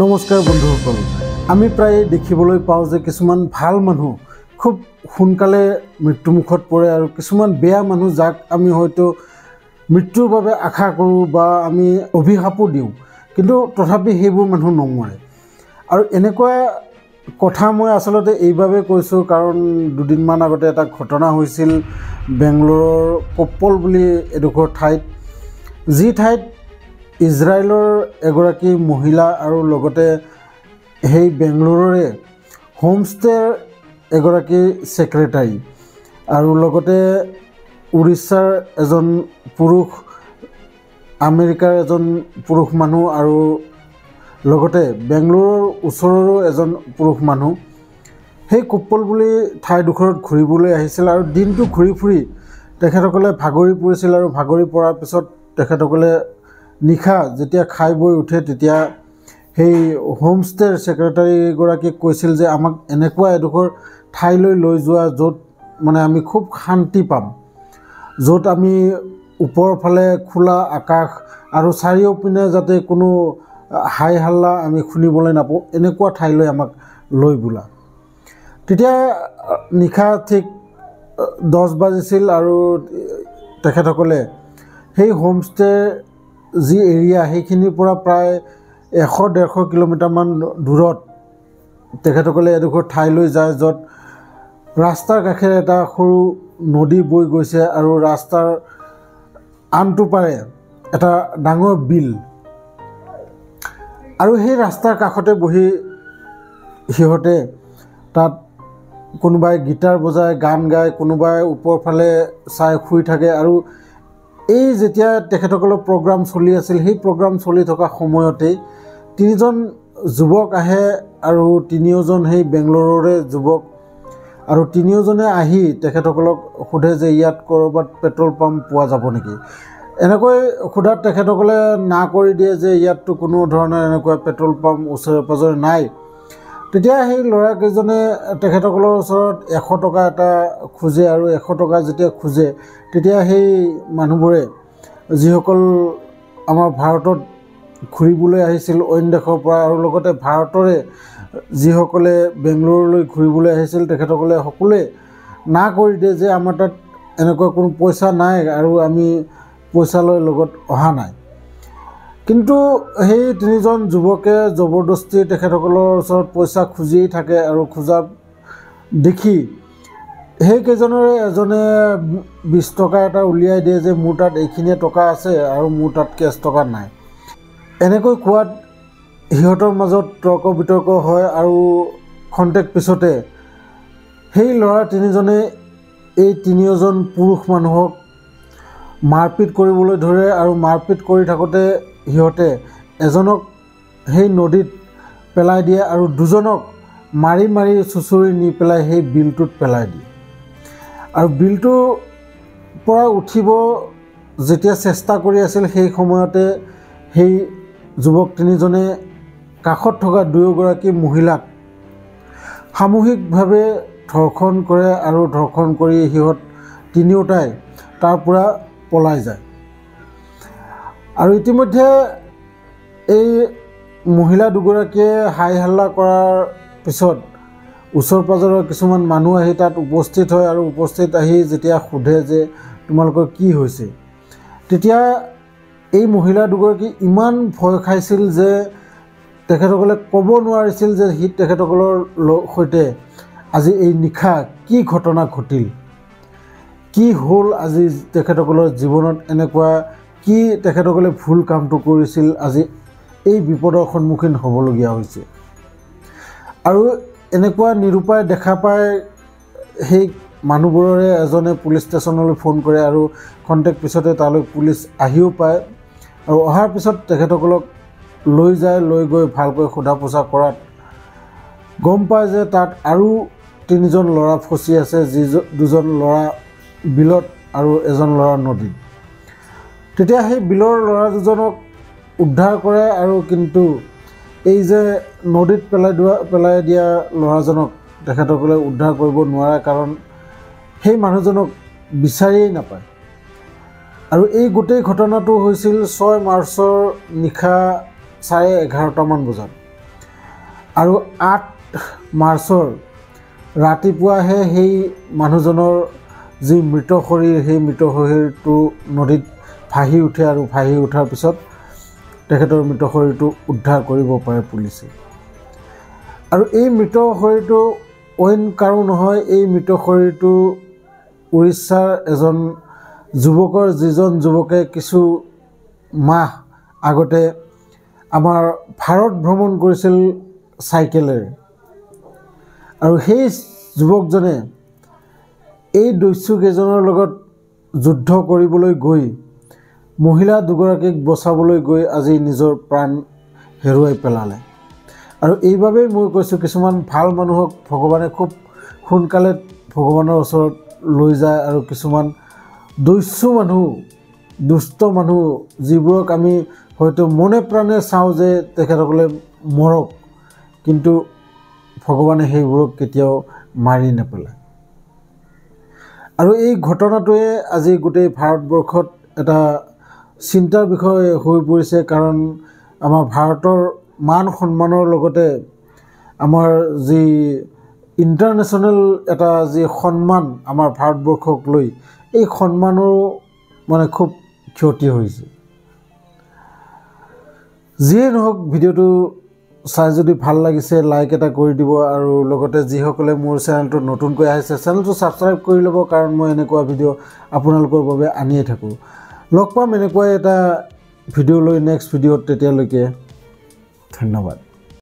নমস্কাৰ বন্ধুসকল, আমি প্ৰায় দেখিবলৈ পাওঁ যে কিছুমান ভাল মানুহ খুব সোনকালে মৃত্যুমুখত পৰে আৰু কিছুমান বেয়া মানুহ যাক আমি হয়তো মৃত্যুৰ বাবে আশা কৰোঁ বা আমি অভিশাপো দিওঁ, কিন্তু তথাপি সেইবোৰ মানুহ নমৰে। আৰু এনেকুৱা কথা মই আচলতে এইবাবে কৈছোঁ কাৰণ দুদিনমান আগতে এটা ঘটনা হৈছিল বেংগলোৰৰ কোপ্পল বুলি এডোখৰ ঠাইত, যি ঠাইত ইজৰাইলৰ এগৰাকী মহিলা আৰু লগতে সেই বেংগলোৰৰে হোমষ্টেৰ এগৰাকী ছেক্ৰেটাৰী আৰু লগতে উৰিষ্যাৰ এজন পুৰুষ, আমেৰিকাৰ এজন পুৰুষ মানুহ আৰু লগতে বেংগলোৰৰ ওচৰৰো এজন পুৰুষ মানুহ সেই কোপ্পল বুলি ঠাইডোখৰত ঘূৰিবলৈ আহিছিল। আৰু দিনটো ঘূৰি ফুৰি তেখেতসকলে ভাগৰি পৰিছিল আৰু ভাগৰি পৰাৰ পিছত তেখেতসকলে নিশা যেতিয়া খাই বৈ উঠে তেতিয়া সেই হোমষ্টেৰ ছেক্ৰেটাৰীগৰাকীক কৈছিল যে আমাক এনেকুৱা এডোখৰ ঠাইলৈ লৈ যোৱা য'ত মানে আমি খুব শান্তি পাম, য'ত আমি ওপৰৰ ফালে খোলা আকাশ আৰু চাৰিওপিনে যাতে কোনো হাই হাল্লা আমি শুনিবলৈ নাপাওঁ, এনেকুৱা ঠাইলৈ আমাক লৈ বোলা। তেতিয়া নিশা ঠিক 10 বাজিছিল আৰু তেখেতসকলে সেই হোমষ্টেৰ যি এৰিয়া সেইখিনিৰ পৰা প্ৰায় 100-150 কিলোমিটাৰমান দূৰত তেখেতসকলে এডোখৰ ঠাইলৈ যায় য'ত ৰাস্তাৰ কাষেৰে এটা সৰু নদী বৈ গৈছে আৰু ৰাস্তাৰ আনটো পাৰে এটা ডাঙৰ বিল। আৰু সেই ৰাস্তাৰ কাষতে বহি সিহঁতে তাত কোনোবাই গীটাৰ বজায়, গান গায়, কোনোবাই ওপৰৰ ফালে চাই শুই থাকে। আৰু এই যেতিয়া তেখেতসকলৰ প্ৰগ্ৰাম চলি আছিল, সেই প্ৰগ্ৰাম চলি থকা সময়তেই 3জন যুৱক আহে আৰু 3জন সেই বেংগলোৰৰে যুৱক আৰু 3জনে আহি তেখেতসকলক সোধে যে ইয়াত ক'ৰবাত পেট্ৰল পাম্প পোৱা যাব নেকি। এনেকৈ সোধাত তেখেতসকলে না কৰি দিয়ে যে ইয়াততো কোনো ধৰণৰ এনেকুৱা পেট্ৰল পাম্প ওচৰে পাঁজৰে নাই। তেতিয়া সেই ল'ৰাকেইজনে তেখেতসকলৰ ওচৰত 100 টকা এটা খোজে আৰু 100 টকা যেতিয়া খোজে তেতিয়া সেই মানুহবোৰে, যিসকল আমাৰ ভাৰতত ঘূৰিবলৈ আহিছিল অইন দেশৰ পৰা আৰু লগতে ভাৰতৰে যিসকলে বেংগলোৰলৈ ঘূৰিবলৈ আহিছিল, তেখেতসকলে সকলোৱে না কৰি দিয়ে যে আমাৰ তাত এনেকুৱা কোনো পইচা নাই আৰু আমি পইচা লৈ লগত অহা নাই। কিন্তু সেই 3জন যুৱকে জবৰদস্তি তেখেতসকলৰ ওচৰত পইচা খুজিয়েই থাকে আৰু খোজা দেখি সেইকেইজনৰে এজনে 20 টকা এটা উলিয়াই দিয়ে যে মোৰ তাত এইখিনিয়ে টকা আছে আৰু মোৰ তাত কেছ টকা নাই। এনেকৈ কোৱাত সিহঁতৰ মাজত তৰ্ক বিতৰ্ক হয় আৰু খন্তেক পিছতে সেই ল'ৰা 3জনে এই 3জন পুৰুষ মানুহক মাৰপিট কৰিবলৈ ধৰে আৰু মাৰপিট কৰি থাকোঁতে সিহঁতে এজনক সেই নদীত পেলাই দিয়ে আৰু 2জনক মাৰি মাৰি চুচৰি নি পেলাই সেই বিলটোত পেলাই দিয়ে। আৰু বিলটোৰ পৰা উঠিব যেতিয়া চেষ্টা কৰি আছিল সেই সময়তে সেই যুৱক 3জনে কাষত থকা 2গৰাকী মহিলাক সামূহিকভাৱে ধৰ্ষণ কৰে আৰু ধৰ্ষণ কৰি সিহঁত 3ওটাই তাৰ পৰা পলাই যায়। আৰু ইতিমধ্যে এই মহিলা 2গৰাকীয়ে হাই হাল্লা কৰাৰ পিছত ওচৰ পাজৰৰ কিছুমান মানুহ আহি তাত উপস্থিত হয় আৰু উপস্থিত আহি যেতিয়া সোধে যে তোমালোকৰ কি হৈছে, তেতিয়া এই মহিলা 2গৰাকী ইমান ভয় খাইছিল যে তেখেতসকলে ক'ব নোৱাৰিছিল যে তেখেতসকলৰ সৈতে আজি এই নিশা কি ঘটনা ঘটিল, কি হ'ল আজি তেখেতসকলৰ জীৱনত, এনেকুৱা কি তেখেতসকলে ভুল কামটো কৰিছিল আজি এই বিপদৰ সন্মুখীন হ'বলগীয়া হৈছে। আৰু এনেকুৱা নিৰূপায় দেখা পাই সেই মানুহবোৰৰে এজনে পুলিচ ষ্টেচনলৈ ফোন কৰে আৰু খন্তেক পিছতে তালৈ পুলিচ আহিও পায় আৰু অহাৰ পিছত তেখেতসকলক লৈ যায়। লৈ গৈ ভালকৈ সোধা পোছা কৰাত গম পায় যে তাত আৰু 3জন ল'ৰা ফচি আছে, 2জন ল'ৰা বিলত আৰু এজন ল'ৰা নদীত। তেতিয়া সেই বিলৰ ল'ৰা 2জনক উদ্ধাৰ কৰে আৰু কিন্তু এই যে নদীত পেলাই দিয়া ল'ৰাজনক তেখেতসকলে উদ্ধাৰ কৰিব নোৱাৰে কাৰণ সেই মানুহজনক বিচাৰিয়েই নাপায়। আৰু এই গোটেই ঘটনাটো হৈছিল 6 মাৰ্চৰ নিশা 11:30মান বজাত। আৰু 8 মাৰ্চৰ ৰাতিপুৱাহে সেই মানুহজনৰ যি মৃত শৰীৰ সেই মৃত শৰীৰটো নদীত ভাহি উঠে আৰু ভাহি উঠাৰ পিছত তেখেতৰ মৃত শৰীৰটো উদ্ধাৰ কৰিব পাৰে পুলিচে। আৰু এই মৃত শৰীৰটো অইন কাৰো নহয়, এই মৃত শৰীৰটো উৰিষ্যাৰ এজন যুৱকৰ, যিজন যুৱকে কিছু মাহ আগতে আমাৰ ভাৰত ভ্ৰমণ কৰিছিল চাইকেলেৰে। আৰু সেই যুৱকজনে এই দস্যুকেইজনৰ লগত যুদ্ধ কৰিবলৈ গৈ মহিলা দুগৰাকীক বচাবলৈ গৈ আজি নিজৰ প্ৰাণ হেৰুৱাই পেলালে। আৰু এইবাবেই মই কৈছোঁ, কিছুমান ভাল মানুহক ভগৱানে খুব সোনকালে ভগৱানৰ ওচৰত লৈ যায়, আৰু কিছুমান দস্যু মানুহ, দুষ্ট মানুহ, যিবোৰক আমি হয়তো মনে প্ৰাণে চাওঁ যে তেখেতসকলে মৰক, কিন্তু ভগৱানে সেইবোৰক কেতিয়াও মাৰি নেপেলায়। আৰু এই ঘটনাটোৱে আজি গোটেই ভাৰতবৰ্ষত এটা চিন্তাৰ বিষয় হৈ পৰিছে, কাৰণ আমাৰ ভাৰতৰ মান সন্মানৰ লগতে আমাৰ যি ইণ্টাৰনেশ্যনেল এটা যি সন্মান আমাৰ ভাৰতবৰ্ষক লৈ, এই সন্মানৰো মানে খুব ক্ষতি হৈছে। যিয়ে নহওক, ভিডিঅ'টো চাই যদি ভাল লাগিছে লাইক এটা কৰি দিব, আৰু লগতে যিসকলে মোৰ চেনেলটো নতুনকৈ আহিছে চেনেলটো ছাবস্ক্ৰাইব কৰি ল'ব, কাৰণ মই এনেকুৱা ভিডিঅ' আপোনালোকৰ বাবে আনিয়ে থাকোঁ। লগ পাম এনেকুৱাই এটা ভিডিঅ' লৈ নেক্সট ভিডিঅ'ত, তেতিয়ালৈকে ধন্যবাদ।